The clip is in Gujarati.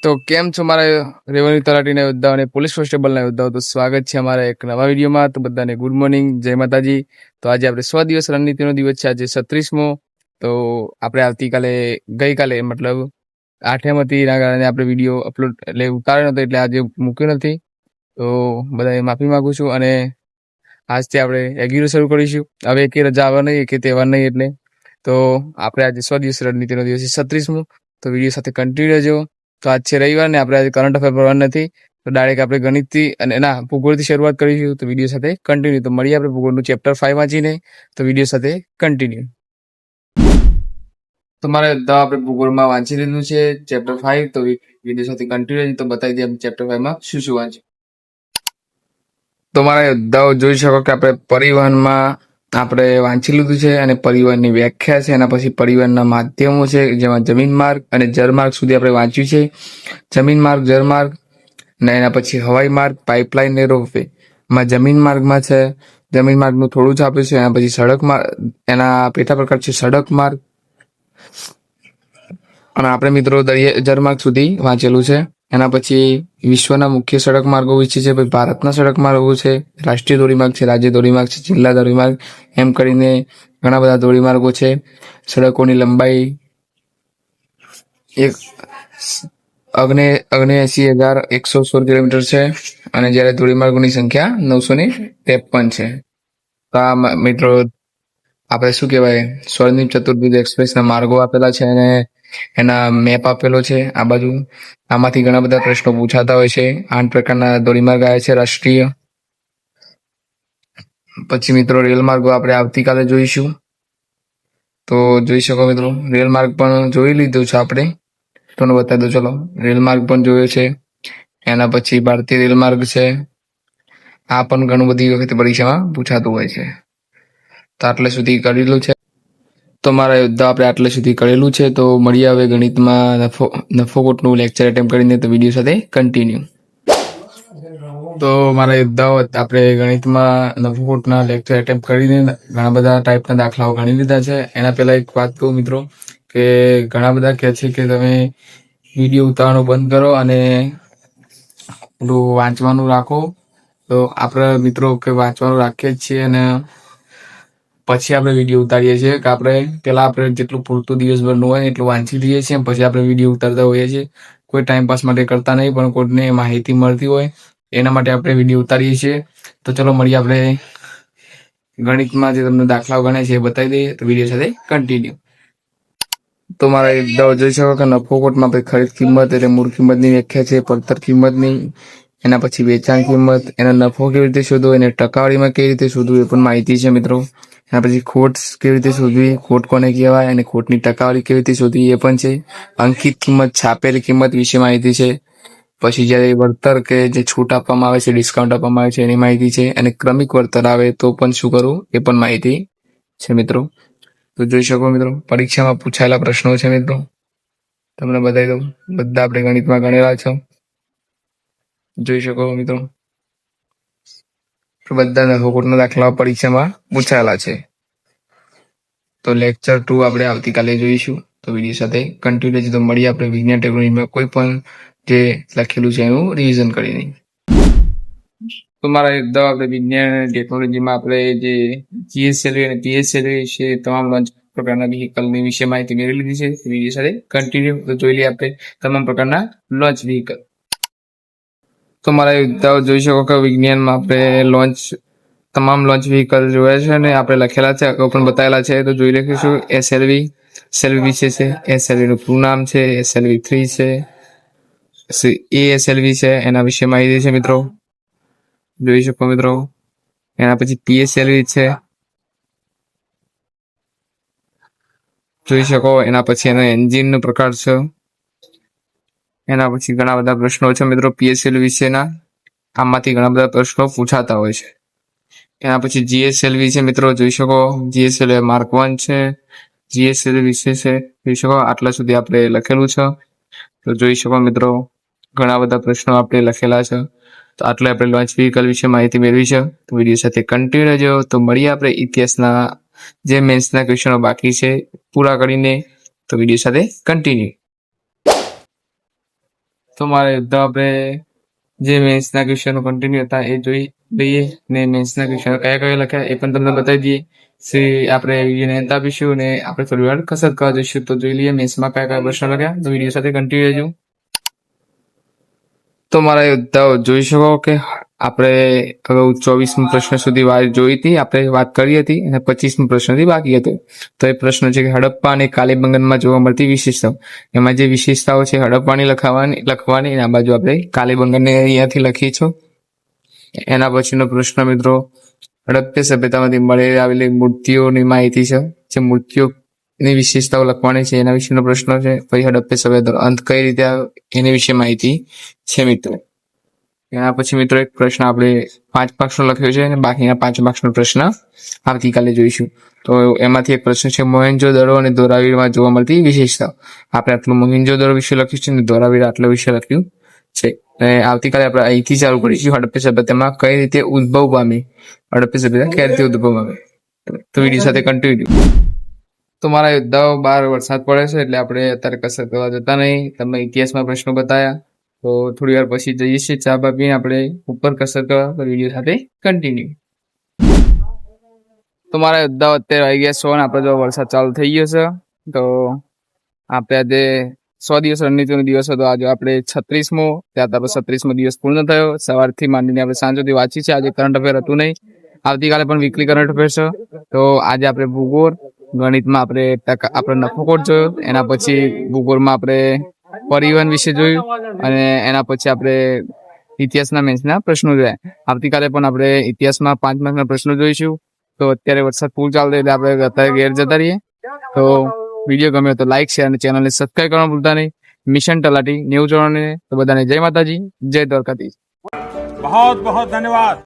તો કેમ છો મારા રેવન્યુ તલાટીના યોદ્ધાઓ અને પોલીસ કોન્સ્ટેબલના યોદ્ધાઓ? તો સ્વાગત છે અમારા એક નવા વિડીયોમાં. તો બધાને ગુડ મોર્નિંગ, જય માતાજી. તો આજે આપણે 100 દિવસ રણનીતિનો દિવસ છે, આજે 36મો. તો આપણે ગઈકાલે મતલબ 8મ હતી, એના કારણે આપણે વિડીયો અપલોડ એટલે ઉતાર્યો નતો, એટલે આજે મૂક્યો નથી. તો બધાને માફી માંગુ છું. અને આજથી આપણે રેગ્યુલર શરૂ કરીશું. હવે એકે રજા આવે નહીં, એકે તહેવાર નહીં, એટલે તો આપણે આજે 100 દિવસ રણનીતિનો દિવસ છે 36મો. તો વિડીયો સાથે કન્ટિન્યુ રહેજો. તો આજ છે રવિવાર ને આપણે આજે કરંટ અફેર ભરવાનું નથી, તો ડાયરેક્ટ આપણે ગણિતથી અને ભૂગોળથી શરૂઆત કરીશું. તો વિડીયો સાથે કન્ટિન્યુ. તો મળીએ આપણે ભૂગોળનું ચેપ્ટર 5 વાંચીને. તો વિડીયો સાથે કન્ટિન્યુ. તો મારે આપણે ભૂગોળમાં વાંચી લીધું છે ચેપ્ટર 5. તો વિડીયો સાથે કન્ટિન્યુ. તો બતાવી દઈએ ચેપ્ટર 5 માં શું શું વાંચ્યું. તો મારા યોદ્ધાઓ જોઈ શકો કે આપણે પરિવહનમાં આપણે વાંચી લીધું છે, અને પરિવહનની વ્યાખ્યા છે, એના પછી પરિવહનના માધ્યમો છે, જેમાં જમીન માર્ગ અને જળમાર્ગ સુધી આપણે વાંચ્યું છે. જમીન માર્ગ, જળમાર્ગ, ને એના પછી હવાઈ માર્ગ, પાઇપલાઇન ને રોપવે. માં જમીન માર્ગમાં છે, જમીન માર્ગનું થોડું જ આપ્યું છે. એના પછી સડક માર્ગ, એના પેટા પ્રકાર છે સડક માર્ગ, અને આપણે મિત્રો જળમાર્ગ સુધી વાંચેલું છે. એના પછી વિશ્વના મુખ્ય સડક માર્ગો વિશે છે, પછી ભારતના સડક માર્ગો છે, રાષ્ટ્રીય ધોરીમાર્ગ છે, રાજ્ય ધોરીમાર્ગ છે, જિલ્લા ધોરીમાર્ગ, એમ કરીને ઘણા બધા ધોરીમાર્ગો છે. સડકોની લંબાઈ 79,116 કિલોમીટર છે, અને જ્યારે ધોરીમાર્ગોની સંખ્યા 953 છે. તો આ મિત્રો આપણે શું કહેવાય, સ્વર્ણિમ ચતુર્ભુજ એક્સપ્રેસના માર્ગો આપેલા છે, અને એના મેપ આપેલો છે આ બાજુ. આમાંથી ઘણા બધા પ્રશ્નો પૂછાતા હોય છે. 8 પ્રકારના ધોરીમાર્ગ આવે છે રાષ્ટ્રીય. પછી મિત્રો રેલ માર્ગો આપણે આવતીકાલે જોઈશું. તો જોઈ શકો મિત્રો, રેલ માર્ગ પણ જોઈ લીધો છે આપણે. તમને બતાવી દો, ચલો. રેલ માર્ગ પણ જોયો છે. એના પછી ભારતીય રેલ માર્ગ છે. આ પણ ઘણું બધી વખતે પરીક્ષામાં પૂછાતું હોય છે. તો આટલે સુધી કરેલું છે. તો મારા યોદ્ધા આપણે આટલે સુધી કરેલું છે. તો મળીએ હવે ગણિતમાં નફોખોટનું લેક્ચર એટેમ્પ કરીને. તો વિડીયો સાથે કન્ટિન્યુ. તો મારા યોદ્ધાઓ આપણે ગણિતમાં નફોખોટના લેક્ચર એટેમ્પ કરીને ઘણા બધા ટાઈપના દાખલાઓ ગણી લીધા છે. એના પહેલા એક વાત કહું મિત્રો, કે ઘણા બધા કહે છે કે તમે વિડીયો ઉતારવાનું બંધ કરો અને પેલું વાંચવાનું રાખો. તો આપણે મિત્રો કે વાંચવાનું રાખીએ જ છીએ, અને પછી આપણે વિડીયો ઉતારીએ છીએ. કે આપણે જેટલું પૂરતું દિવસભરનું હોય એટલું વાંચી લઈએ છીએ, પછી આપણે વિડીયો ઉતારતા હોઈએ છીએ. કોઈ ટાઈમપાસ માટે કરતા નહીં, પણ કોઈને માહિતી મળતી હોય એના માટે આપણે વિડીયો ઉતારીએ છીએ. તો ચલો મળીએ આપણે ગણિતમાં જે તમને દાખલાઓ ગણે છે એ બતાવી દઈએ. તો વિડીયો સાથે કન્ટિન્યુ. તો મારા એકદમ જોઈ શકો કે નફોખોટમાં આપણે ખરીદ કિંમત એટલે મૂળ કિંમતની વ્યાખ્યા છે, પડતર કિંમતની. એના પછી વેચાણ કિંમત, એનો નફો કેવી રીતે શોધવો, એને ટકાવારીમાં કેવી રીતે શોધવું, એ પણ માહિતી છે મિત્રો. એના પછી ખોટ કેવી રીતે શોધવી, ખોટ કોને કહેવાય, અને ખોટની ટકાવારી કેવી રીતે શોધવી એ પણ છે. અંકિત કિંમત, છાપેલી કિંમત વિશે માહિતી છે. પછી જ્યારે વળતર કે જે છૂટ આપવામાં આવે છે, ડિસ્કાઉન્ટ આપવામાં આવે છે, એની માહિતી છે. અને ક્રમિક વળતર આવે તો પણ શું કરવું એ પણ માહિતી છે મિત્રો. તો જોઈ શકો મિત્રો, પરીક્ષામાં પૂછાયેલા પ્રશ્નો છે મિત્રો. તમને બતાવી દઉં, બધા આપણે ગણિતમાં ગણેલા છે. જોઈ શકો મિત્રો, બધા નફોખોટના દાખલાઓ પરીક્ષામાં પૂછાયેલા છે. તો લેક્ચર 2 આપણે આવતીકાલે જોઈશું. તો વિડીયો સાથે કન્ટિન્યુ છે. તો મળીએ આપણે વિજ્ઞાન ટેકનોલોજીમાં કોઈ પણ જે લખેલું છે એનું રિવિઝન કરીને. તો મારા એકદમ આપણે વિજ્ઞાન ટેકનોલોજીમાં આપણે જે જીએસએલવી અને પીએસએલવી છે, તમામ લોન્ચ પ્રકારના વ્હીકલની વિશે માહિતી મેળવી લીધી છે. વિડીયો સાથે કન્ટિન્યુ. તો જોઈ લઈએ આપણે તમામ પ્રકારના લોન્ચ વ્હીકલ. તો મારા યોદ્ધાઓ જોઈ શકો કે વિજ્ઞાનમાં આપણે તમામ લોન્ચ વ્હીકલ જોયા છે, અને આપણે લખેલા છે, અગાઉ પણ બતાવેલા છે. તો જોઈ લખીશું. એસએલવી વિશે છે. એસએલવી નું પૂરું નામ છે, એસએલવી 3 છે, એએસએલવી છે, એના વિશે માહિતી છે મિત્રો. જોઈ શકો મિત્રો. એના પછી પીએસએલવી છે, જોઈ શકો. એના પછી એનો એન્જિન નો પ્રકાર છે. એના પછી ઘણા બધા પ્રશ્નો છે મિત્રો પીએસએલવી વિશેના. આમાંથી ઘણા બધા પ્રશ્નો પૂછાતા હોય છે. એના પછી જીએસએલવી છે મિત્રો. જોઈ શકો, જીએસએલવી માર્ક 1 છે. જીએસએલવી વિશે છે, જોઈ શકો. આટલા સુધી આપણે લખેલું છે. તો જોઈ શકો મિત્રો, ઘણા બધા પ્રશ્નો આપણે લખેલા છે. તો આટલે આપણે લોન્ચ વ્હીકલ વિશે માહિતી મેળવી છે. તો વિડીયો સાથે કન્ટિન્યુ રહેજો. તો મળીએ આપણે ઇતિહાસના જે મેન્સના ક્વેશ્ચનો બાકી છે પૂરા કરીને. તો વિડીયો સાથે કન્ટિન્યુ. તો મારે તો આપણે જે મેન્સના ક્વેશ્ચનો કન્ટિન્યુ હતા એ જોઈ લઈએ ને મેન્સના ક્વેશ્ચનો કયા કયા લખ્યા એ પણ તમને બતાવી દઈએ. આપણે વિડીયોને અંત આપીશું ને આપણે થોડી વાર કસરત કરવા જઈશું. તો જોઈ લઈએ મેન્સમાં કયા કયા પ્રશ્નો લખ્યા. તો વિડીયો સાથે કન્ટિન્યુ રહેજો. તો મારા યોદ્ધાઓ જોઈ શકો કે આપણે અગાઉ 24મો પ્રશ્ન સુધી વાત જોઈ હતી, આપણે વાત કરી હતી અને 25મો પ્રશ્નથી બાકી હતો. તો એ પ્રશ્ન છે કે હડપ્પા અને કાલીબંગનમાં જોવા મળતી વિશેષતાઓ. એમાં જે વિશેષતાઓ છે હડપ્પાની લખવાની અને આ બાજુ આપણે કાલીબંગનને અહીંયાથી લખી છો. એના પછીનો પ્રશ્ન મિત્રો, હડપ્પા સભ્યતામાંથી મળી આવેલી મૂર્તિઓની માહિતી છે. જે મૂર્તિઓની વિશેષતાઓ લખવાની છે એના વિશેનો પ્રશ્ન છે. પછી હડપ્પા સભ્યતાનો અંત કઈ રીતે આવ્યો એની વિશે માહિતી છે મિત્રો. એના પછી મિત્રો એક પ્રશ્ન આપણે 5 માર્ક્સનો લખ્યો છે અને બાકીના 5 માર્ક્સનો પ્રશ્ન આવતીકાલે જોઈશું. તો એમાંથી એક પ્રશ્ન છે મોહેન્જો-દડો અને ધોળાવીરામાં જોવા મળતી વિશેષતાઓ. આપણે આટલું મોહેન્જો-દડો વિશે લખ્યું છે અને ધોળાવીરા આટલા વિશે લખ્યું છે. અને આવતીકાલે આપણે અહીંથી ચાલુ કરીશું. હડપ્પા સભ્યતામાં કઈ રીતે ઉદ્ભવ પામી, હડપ્પા સભ્યતા કઈ રીતે ઉદ્ભવ પામી. તો વિડીયો સાથે કન્ટિન્યુ. તો મારા યોદ્ધાઓ બહાર વરસાદ પડે છે એટલે આપણે અત્યારે કસરત કરવા જતા નહીં. તમને ઇતિહાસમાં પ્રશ્નો બતાવ્યા. તો થોડી વાર પછી જઈએ છીએ ચા બા પીને આપણે ઉપર કસરત કરવા. તો વિડીયો સાથે કન્ટિન્યુ. તો મારા યોદ્ધાઓ અત્યારે આવી ગયા 100 ને આપણે જો વરસાદ ચાલુ થઈ ગયો છે. તો આપણે આજે 100 દિવસ રણનીતિનો દિવસ હતો. આજે આપણે 36મો, ત્યાં આપણે 36મો દિવસ પૂર્ણ થયો. સવારથી માંડીને આપણે સાંજ સુધી વાંચી છે. આજે કરંટ અફેર હતું નહીં. આવતીકાલે પણ વીકલી કરંટ અફેર છે. તો આજે આપણે ભૂગોળ, ગણિતમાં આપણે નફોકોટ જોયો. એના પછી ભૂગોળમાં આપણે પરિવહન વિશે જોયું અને એના પછી આપણે ઇતિહાસના મેન્સના પ્રશ્નો જોયા. આવતીકાલે પણ આપણે ઇતિહાસમાં 5 માર્કના પ્રશ્નો જોઈશું. તો અત્યારે વરસાદ ફૂલ ચાલતો એટલે આપણે અત્યારે ઘેર જતા રહીએ. તો વિડીયો ગમ્યો તો લાઈક, શેર અને ચેનલને સબસ્ક્રાઈબ કરવાનું ભૂલતા નહીં. મિશન તલાટી 90 તો બધાને જય માતાજી, જય દ્વારકાધીશ. बहुत बहुत धन्यवाद.